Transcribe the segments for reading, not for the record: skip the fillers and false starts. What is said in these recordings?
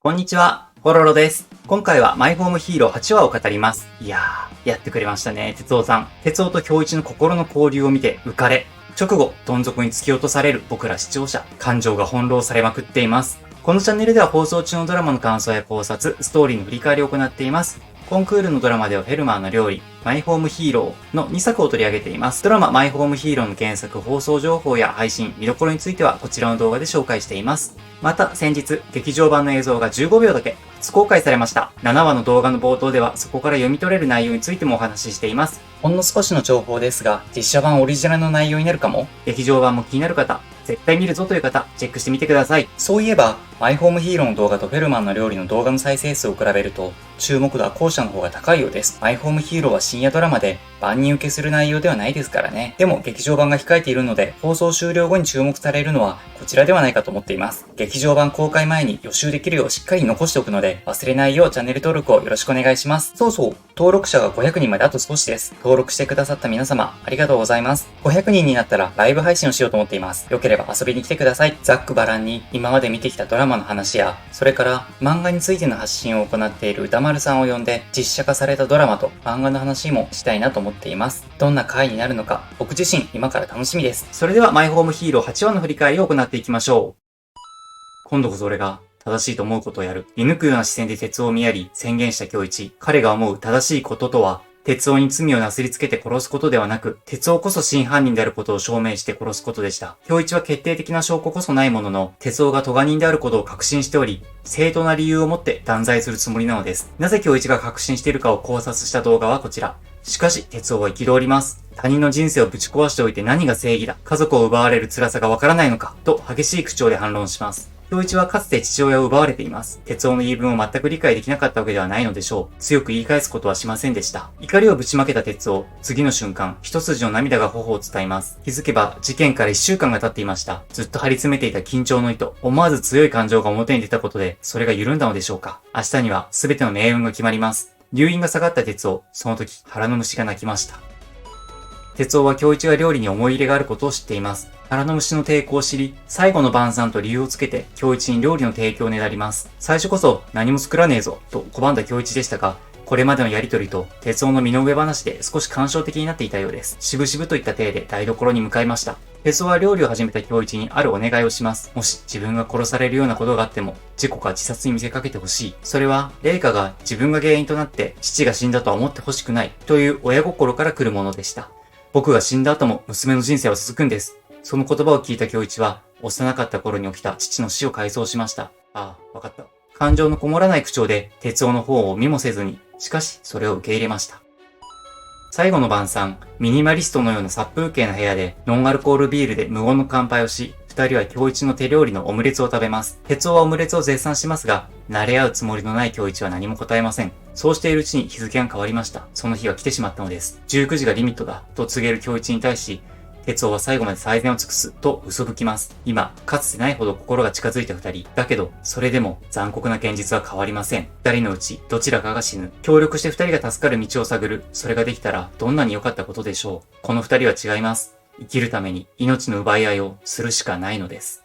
こんにちは、ポロロです。今回はマイホームヒーロー8話を語ります。いやー、やってくれましたね、哲夫さん。哲夫と京一の心の交流を見て浮かれ、直後、どん底に突き落とされる僕ら視聴者、感情が翻弄されまくっています。このチャンネルでは放送中のドラマの感想や考察、ストーリーの振り返りを行っています。コンクールのドラマではフェルマーの料理、マイホームヒーローの2作を取り上げています。ドラママイホームヒーローの原作、放送情報や配信、見どころについてはこちらの動画で紹介しています。また先日、劇場版の映像が15秒だけ初公開されました。7話の動画の冒頭ではそこから読み取れる内容についてもお話ししています。ほんの少しの情報ですが、実写版オリジナルの内容になるかも。劇場版も気になる方、絶対見るぞという方、チェックしてみてください。そういえば、マイホームヒーローの動画とフェルマンの料理の動画の再生数を比べると、注目度は後者の方が高いようです。マイホームヒーローは深夜ドラマで、万人受けする内容ではないですからね。でも、劇場版が控えているので、放送終了後に注目されるのは、こちらではないかと思っています。劇場版公開前に予習できるようしっかり残しておくので、忘れないようチャンネル登録をよろしくお願いします。そうそう、登録者が500人まであと少しです。登録してくださった皆様、ありがとうございます。500人になったらライブ配信をしようと思っています。よければ遊びに来てください。ざっくばらんに今まで見てきたドラマの話や、それから漫画についての発信を行っている歌丸さんを呼んで、実写化されたドラマと漫画の話もしたいなと思っています。どんな回になるのか、僕自身今から楽しみです。それではマイホームヒーロー8話の振り返りを行っていきましょう。今度こそ俺が正しいと思うことをやる。見抜くような視線で哲夫を見やり、宣言した京一。彼が思う正しいこととは、哲夫に罪をなすりつけて殺すことではなく、哲夫こそ真犯人であることを証明して殺すことでした。京一は決定的な証拠こそないものの、哲夫が咎人であることを確信しており、正当な理由を持って断罪するつもりなのです。なぜ京一が確信しているかを考察した動画はこちら。しかし、哲夫は憤ります。他人の人生をぶち壊しておいて何が正義だ。家族を奪われる辛さがわからないのか。と激しい口調で反論します。京一はかつて父親を奪われています。哲夫の言い分を全く理解できなかったわけではないのでしょう。強く言い返すことはしませんでした。怒りをぶちまけた哲夫。次の瞬間、一筋の涙が頬を伝います。気づけば、事件から1週間が経っていました。ずっと張り詰めていた緊張の糸。思わず強い感情が表に出たことで、それが緩んだのでしょうか。明日には全ての命運が決まります。留飲が下がった哲夫。その時、腹の虫が鳴きました。哲夫は京一が料理に思い入れがあることを知っています。腹の虫の抵抗を知り、最後の晩餐と理由をつけて、京一に料理の提供をねだります。最初こそ、何も作らねえぞ、と拒んだ京一でしたが、これまでのやりとりと、哲夫の身の上話で少し感傷的になっていたようです。しぶしぶといった体で台所に向かいました。哲夫は料理を始めた京一にあるお願いをします。もし自分が殺されるようなことがあっても、事故か自殺に見せかけてほしい。それは、麗華が自分が原因となって父が死んだとは思ってほしくない、という親心から来るものでした。僕が死んだ後も娘の人生は続くんです。その言葉を聞いた京一は、幼かった頃に起きた父の死を回想しました。ああ、わかった。感情のこもらない口調で、哲夫の方を見もせずに、しかし、それを受け入れました。最後の晩餐、ミニマリストのような殺風景な部屋で、ノンアルコールビールで無言の乾杯をし、二人は京一の手料理のオムレツを食べます。哲夫はオムレツを絶賛しますが、慣れ合うつもりのない京一は何も答えません。そうしているうちに日付が変わりました。その日が来てしまったのです。19時がリミットだ、と告げる京一に対し、哲夫は最後まで最善を尽くす、と嘘吹きます。今、かつてないほど心が近づいた二人。だけど、それでも残酷な現実は変わりません。二人のうち、どちらかが死ぬ。協力して二人が助かる道を探る。それができたら、どんなに良かったことでしょう。この二人は違います。生きるために命の奪い合いをするしかないのです。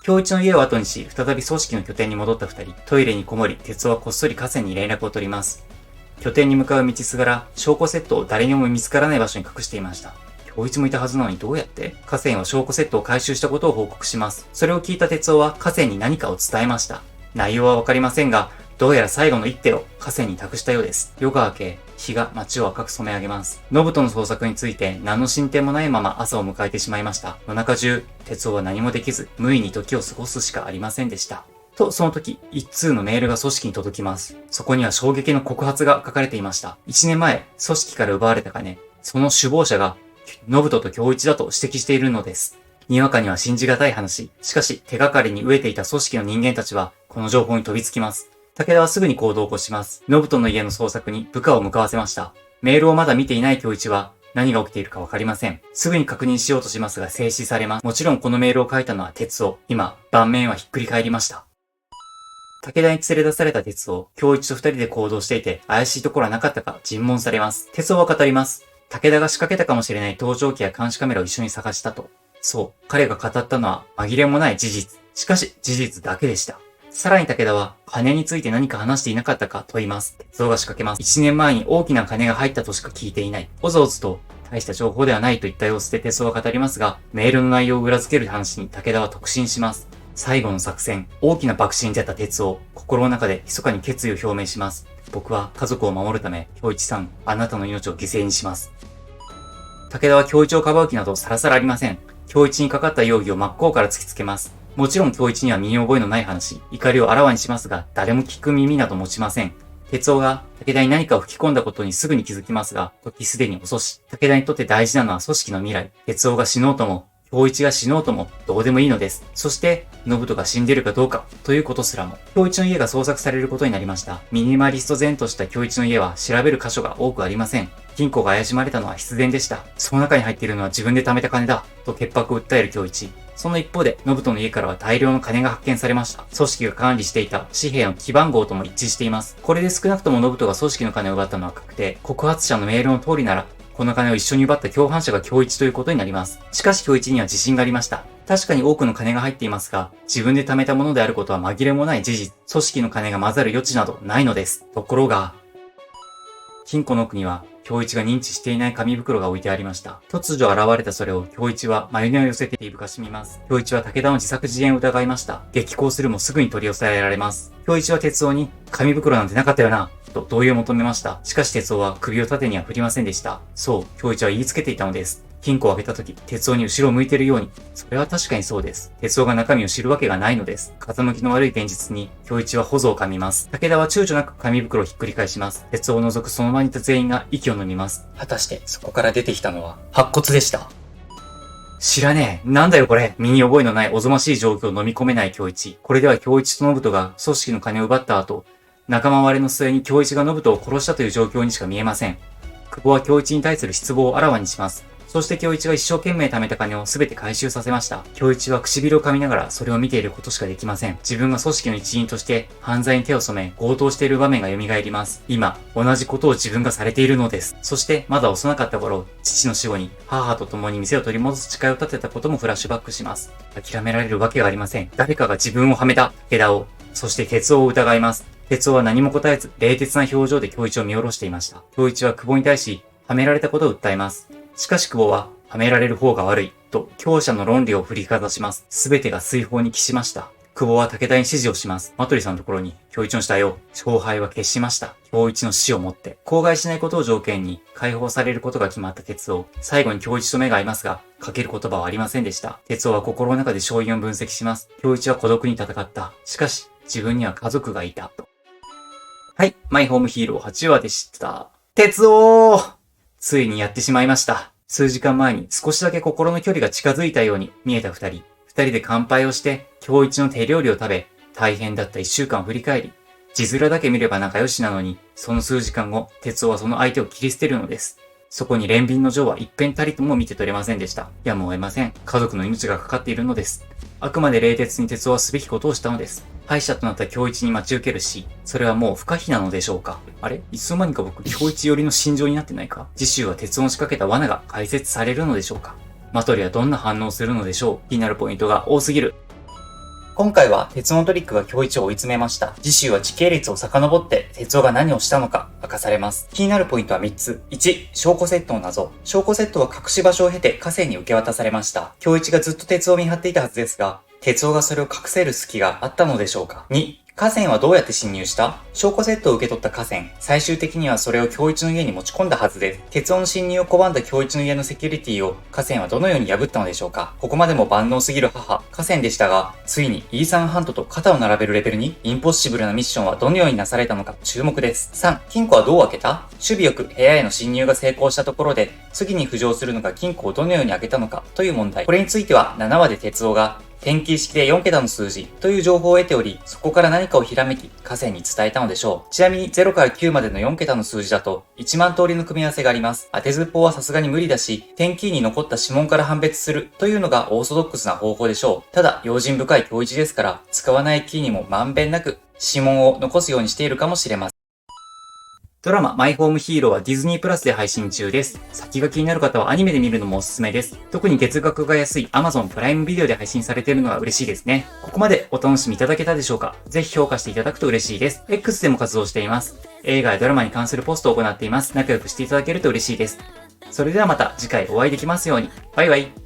京一の家を後にし、再び組織の拠点に戻った二人。トイレにこもり、哲夫はこっそり河川に連絡を取ります。拠点に向かう道すがら、証拠セットを誰にも見つからない場所に隠していました。京一もいたはずなのにどうやって？河川は証拠セットを回収したことを報告します。それを聞いた哲夫は河川に何かを伝えました。内容はわかりませんが、どうやら最後の一手を河川に託したようです。夜が明け、日が街を赤く染め上げます。信人の捜索について何の進展もないまま朝を迎えてしまいました。夜中中、哲夫は何もできず、無意に時を過ごすしかありませんでした。と、その時、一通のメールが組織に届きます。そこには衝撃の告発が書かれていました。1年前、組織から奪われた金、その首謀者が、信人と京一だと指摘しているのです。にわかには信じがたい話。しかし、手がかりに飢えていた組織の人間たちは、この情報に飛びつきます。武田はすぐに行動を起こします。信人の家の捜索に部下を向かわせました。メールをまだ見ていない京一は、何が起きているかわかりません。すぐに確認しようとしますが静止されます。もちろんこのメールを書いたのは哲夫。今、盤面はひっくり返りました。武田に連れ出された哲夫。京一と二人で行動していて、怪しいところはなかったか尋問されます。哲夫は語ります。武田が仕掛けたかもしれない盗聴器や監視カメラを一緒に探したと。そう、彼が語ったのは紛れもない事実。しかし、事実だけでした。さらに武田は、金について何か話していなかったかと言います。哲夫が仕掛けます。1年前に大きな金が入ったとしか聞いていない。おずおずと、大した情報ではないといった様子で哲夫は語りますが、メールの内容を裏付ける話に武田は特進します。最後の作戦、大きな爆心に出た哲夫、心の中で密かに決意を表明します。僕は家族を守るため、京一さん、あなたの命を犠牲にします。武田は京一をかばう気などさらさらありません。京一にかかった容疑を真っ向から突きつけます。もちろん京一には身に覚えのない話、怒りをあらわにしますが、誰も聞く耳など持ちません。哲夫が武田に何かを吹き込んだことにすぐに気づきますが、時すでに遅し、武田にとって大事なのは組織の未来。哲夫が死のうとも、京一が死のうともどうでもいいのです。そして、信人が死んでいるかどうかということすらも、京一の家が捜索されることになりました。ミニマリスト前とした京一の家は調べる箇所が多くありません。金庫が怪しまれたのは必然でした。その中に入っているのは自分で貯めた金だ、と潔白を訴える京一。その一方で、信人の家からは大量の金が発見されました。組織が管理していた紙幣の記番号とも一致しています。これで少なくとも信人が組織の金を奪ったのは確定。告発者のメールの通りなら、この金を一緒に奪った共犯者が京一ということになります。しかし京一には自信がありました。確かに多くの金が入っていますが、自分で貯めたものであることは紛れもない事実。組織の金が混ざる余地などないのです。ところが、金庫の奥には、京一が認知していない紙袋が置いてありました。突如現れたそれを京一は眉根を寄せていぶかしみます。京一は武田の自作自演を疑いました。激高するもすぐに取り押さえられます。京一は哲夫に、紙袋なんてなかったよな、と同意を求めました。しかし哲夫は首を縦には振りませんでした。そう、京一は言いつけていたのです。金庫を開けた時、哲夫に後ろを向いているように。それは確かにそうです。哲夫が中身を知るわけがないのです。風向きの悪い現実に、京一は頬を噛みます。武田は躊躇なく紙袋をひっくり返します。哲夫を除くその場にいた全員が息を飲みます。果たしてそこから出てきたのは白骨でした。知らねえ。なんだよこれ。身に覚えのないおぞましい状況を飲み込めない京一。これでは京一と信人が組織の金を奪った後、仲間割れの末に京一が信人を殺したという状況にしか見えません。久保は京一に対する失望をあらわにします。そして京一が一生懸命貯めた金を全て回収させました。京一は唇を噛みながらそれを見ていることしかできません。自分が組織の一員として犯罪に手を染め強盗している場面が蘇ります。今、同じことを自分がされているのです。そしてまだ幼かった頃、父の死後に母と共に店を取り戻す誓いを立てたこともフラッシュバックします。諦められるわけがありません。誰かが自分をはめた武田を、そして哲夫を疑います。哲夫は何も答えず、冷徹な表情で京一を見下ろしていました。京一は久保に対し、はめられたことを訴えます。しかし久保は、はめられる方が悪い、と強者の論理を振りかざします。すべてが水泡に帰しました。久保は武田に指示をします。マトリさんのところに、京一の死体を、勝敗は決しました。京一の死をもって、口外しないことを条件に、解放されることが決まった哲夫。最後に京一と目が合いますが、かける言葉はありませんでした。哲夫は心の中で勝因を分析します。京一は孤独に戦った。しかし、自分には家族がいた。はい、マイホームヒーロー8話でした。哲夫！ついにやってしまいました。数時間前に少しだけ心の距離が近づいたように見えた二人。二人で乾杯をして、京一の手料理を食べ、大変だった一週間を振り返り、字面だけ見れば仲良しなのに、その数時間後、哲夫はその相手を切り捨てるのです。そこに憐憫の情は一遍たりとも見て取れませんでした。やむを得ません。家族の命がかかっているのです。あくまで冷徹に哲夫はすべきことをしたのです。敗者となった京一に待ち受けるし、それはもう不可避なのでしょうか。あれいつの間にか僕、京一寄りの心情になってないか。次週は哲夫の仕掛けた罠が解説されるのでしょうか。マトリはどんな反応をするのでしょう。気になるポイントが多すぎる。今回は鉄のトリックが京一を追い詰めました。次週は時系列を遡って鉄夫が何をしたのか明かされます。気になるポイントは3つ。1、証拠セットの謎。証拠セットは隠し場所を経て河川に受け渡されました。京一がずっと鉄夫を見張っていたはずですが、哲夫がそれを隠せる隙があったのでしょうか。2、河川はどうやって侵入した？証拠セットを受け取った河川。最終的にはそれを京一の家に持ち込んだはずです。哲夫の侵入を拒んだ京一の家のセキュリティを河川はどのように破ったのでしょうか。ここまでも万能すぎる母、河川でしたが、ついにイーサン・ハントと肩を並べるレベルにインポッシブルなミッションはどのようになされたのか注目です。3、金庫はどう開けた？守備よく部屋への侵入が成功したところで、次に浮上するのが金庫をどのように開けたのかという問題。これについては7話で哲夫が点キー式で4桁の数字という情報を得ており、そこから何かをひらめき、河川に伝えたのでしょう。ちなみに0から9までの4桁の数字だと1万通りの組み合わせがあります。当てずっぽうはさすがに無理だし、点キーに残った指紋から判別するというのがオーソドックスな方法でしょう。ただ、用心深い京一ですから、使わないキーにもまんべんなく指紋を残すようにしているかもしれません。ドラマ、マイホームヒーローはディズニープラスで配信中です。先が気になる方はアニメで見るのもおすすめです。特に月額が安い Amazon プライムビデオで配信されているのは嬉しいですね。ここまでお楽しみいただけたでしょうか？ぜひ評価していただくと嬉しいです。X でも活動しています。映画やドラマに関するポストを行っています。仲良くしていただけると嬉しいです。それではまた次回お会いできますように。バイバイ。